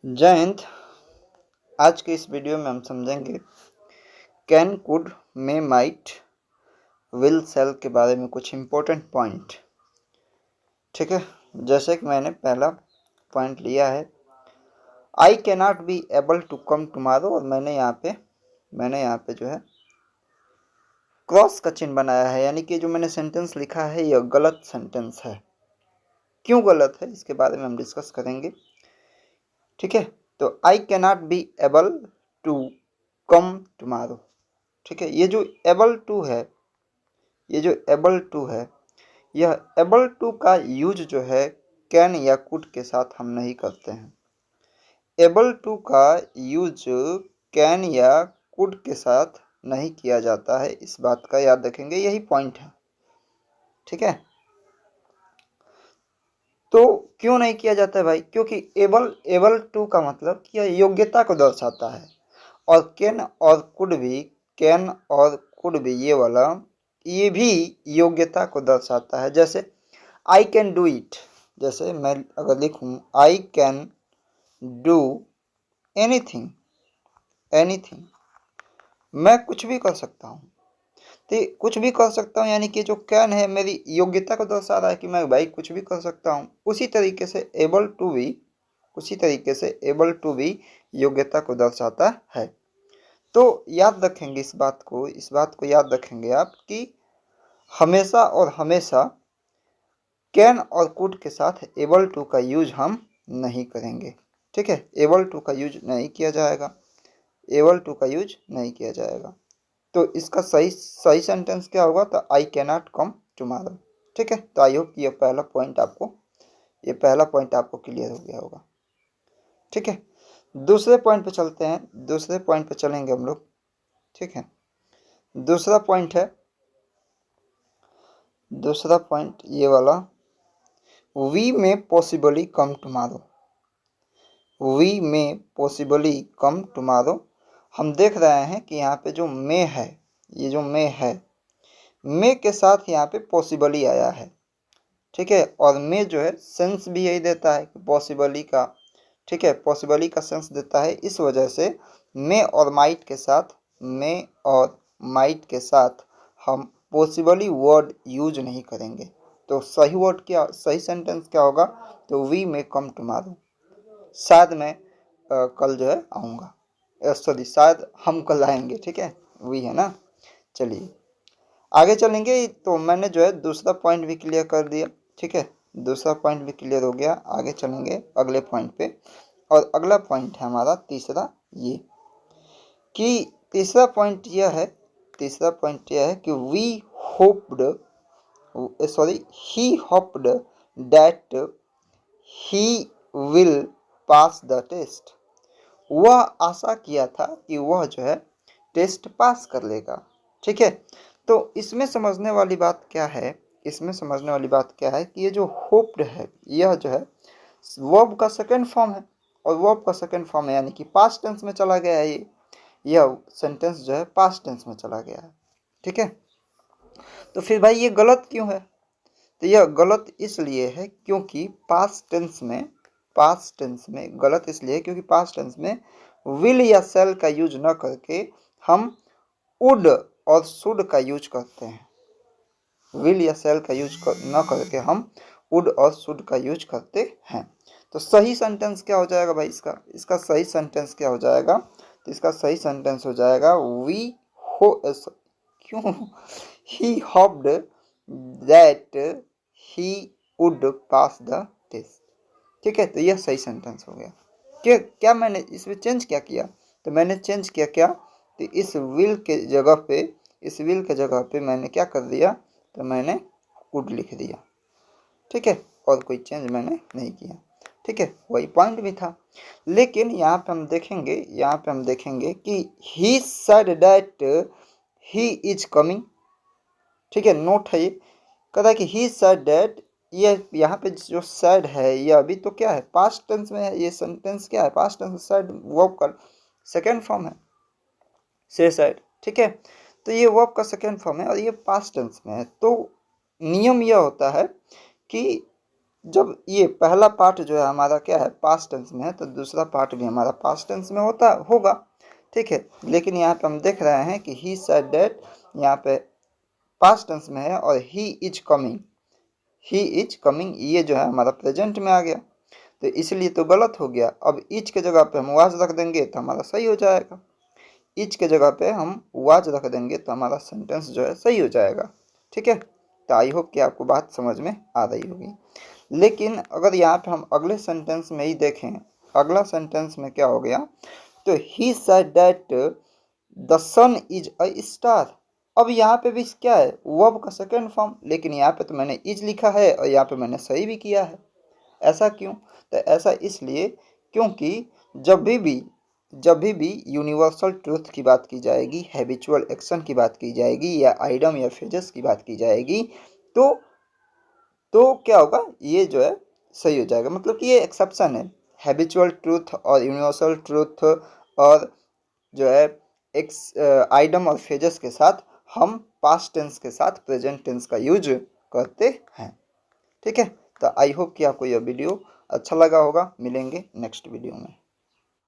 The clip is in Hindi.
जय हिंद। आज के इस वीडियो में हम समझेंगे can, could, may, might, will, shall के बारे में कुछ इम्पोर्टेंट पॉइंट। ठीक है, जैसे कि मैंने पहला पॉइंट लिया है I can not be able to come tomorrow, और मैंने यहाँ पे जो है क्रॉस का चिन्ह बनाया है, यानी कि जो मैंने सेंटेंस लिखा है यह गलत सेंटेंस है। क्यों गलत है इसके बारे में हम डिस्कस करेंगे। ठीक है, तो I can not be able to come tomorrow. ठीक है, ये जो एबल टू है, यह एबल टू का यूज जो है कैन या कुड के साथ हम नहीं करते हैं। एबल टू का यूज कैन या कुड के साथ नहीं किया जाता है, इस बात का याद रखेंगे, यही पॉइंट है। ठीक है, तो क्यों नहीं किया जाता है भाई? क्योंकि एबल टू का मतलब कि यह योग्यता को दर्शाता है, और कैन और कुड भी ये भी योग्यता को दर्शाता है। जैसे आई कैन डू इट, जैसे मैं अगर लिखूं आई कैन डू एनीथिंग, मैं कुछ भी कर सकता हूँ। तो कुछ भी कर सकता हूँ यानी कि जो कैन है मेरी योग्यता को दर्शा रहा है कि मैं भाई कुछ भी कर सकता हूँ। उसी तरीके से एबल टू भी योग्यता को दर्शाता है। तो याद रखेंगे इस बात को याद रखेंगे आप कि हमेशा कैन और कुड के साथ एबल टू का यूज हम नहीं करेंगे। ठीक है, एबल टू का यूज नहीं किया जाएगा। तो इसका सही सेंटेंस क्या होगा? तो I can not come tomorrow. ठीक है, तो आई होप ये पहला पॉइंट आपको क्लियर हो गया होगा। ठीक है, दूसरे पॉइंट पे चलते हैं। दूसरे पॉइंट पे चलेंगे हम लोग। ठीक है, दूसरा पॉइंट ये वाला, वी में पॉसिबली कम टुमारो। हम देख रहे हैं कि यहाँ पे जो मे है, मे के साथ यहाँ पे पॉसिबली आया है। ठीक है, और मे जो है सेंस भी यही देता है कि पॉसिबली का। ठीक है, पॉसिबली का सेंस देता है, इस वजह से मे और माइट के साथ हम पॉसिबली वर्ड यूज नहीं करेंगे। तो सही सेंटेंस क्या होगा? तो वी मे कम टुमारो, शायद मैं कल जो है आऊँगा, शायद हम कल आएंगे। ठीक है, वी है ना। चलिए आगे चलेंगे। तो मैंने जो है दूसरा पॉइंट भी क्लियर कर दिया। ठीक है, दूसरा पॉइंट भी क्लियर हो गया। आगे चलेंगे अगले पॉइंट पे, और अगला पॉइंट है हमारा तीसरा, ये कि तीसरा पॉइंट यह है कि he hoped that he will pass the test. वह आशा किया था कि वह जो है टेस्ट पास कर लेगा। ठीक है, तो इसमें समझने वाली बात क्या है कि ये जो होप्ड है यह जो है वर्ब का सेकंड फॉर्म है, और वर्ब का सेकंड फॉर्म है यानी कि पास्ट टेंस में चला गया है। यह सेंटेंस जो है पास्ट टेंस में चला गया है। ठीक है, तो फिर भाई ये गलत क्यों है? तो यह गलत इसलिए है क्योंकि पास्ट टेंस में गलत इसलिए क्योंकि पास्ट टेंस में विल या सेल का यूज न करके हम वुड और शुड का यूज करते हैं। विल या सेल का यूज न करके हम वुड और शुड का यूज करते हैं। तो सही सेंटेंस क्या हो जाएगा भाई? इसका सही सेंटेंस क्या हो जाएगा? तो इसका सही सेंटेंस हो जाएगा he hoped that he would pass the test. ठीक है, तो यह सही सेंटेंस हो गया। क्या मैंने इसमें चेंज क्या किया? तो मैंने चेंज किया क्या? तो इस विल के जगह पे मैंने क्या कर दिया? तो मैंने कुड लिख दिया। ठीक है, और कोई चेंज मैंने नहीं किया। ठीक है, वही पॉइंट भी था। लेकिन यहाँ पे हम देखेंगे कि ही said that he is coming. ठीक है, नोट है ये, कहता है कि ही सेड दैट। ये यहाँ पे जो सेड है ये अभी तो क्या है? पास्ट टेंस में है। ये सेंटेंस क्या है? Past tense. सेड वर्ब का सेकेंड फॉर्म है, से सेड। ठीक है, तो ये वर्ब का सेकेंड फॉर्म है और ये पास्ट टेंस में है। तो नियम यह होता है कि जब ये पहला पार्ट जो है हमारा क्या है पास्ट टेंस में है, तो दूसरा पार्ट भी हमारा पास्ट टेंस में होगा, ठीक है। लेकिन यहाँ पे हम देख रहे हैं कि ही सेड दैट यहाँ पे पास्ट टेंस में है और ही इज कमिंग ये जो है हमारा प्रेजेंट में आ गया, तो इसलिए तो गलत हो गया। अब इज के जगह पे हम वाज रख देंगे तो हमारा सही हो जाएगा। इज के जगह पे हम वाज रख देंगे तो हमारा सेंटेंस जो है सही हो जाएगा, ठीक है। तो आई होप कि आपको बात समझ में आ रही होगी। लेकिन अगर यहाँ पे हम अगले सेंटेंस में ही देखें, अगला सेंटेंस में क्या हो गया, तो he said that the sun is a star. अब यहाँ पे भी क्या है वर्ब का सेकेंड फॉर्म, लेकिन यहाँ पे तो मैंने इज लिखा है और यहाँ पे मैंने सही भी किया है। ऐसा क्यों? तो ऐसा इसलिए क्योंकि जब भी यूनिवर्सल ट्रूथ की बात की जाएगी, हैबिचुअल एक्शन की बात की जाएगी, या आइडम या फ्रेजेस की बात की जाएगी, तो क्या होगा, ये जो है सही हो जाएगा। मतलब कि ये एक्सेप्शन है, हैबिचुअल ट्रूथ और यूनिवर्सल ट्रूथ और जो है आइडम और फ्रेजेस के साथ हम पास्ट टेंस के साथ प्रेजेंट टेंस का यूज करते हैं, ठीक है। तो आई होप कि आपको यह वीडियो अच्छा लगा होगा। मिलेंगे नेक्स्ट वीडियो में।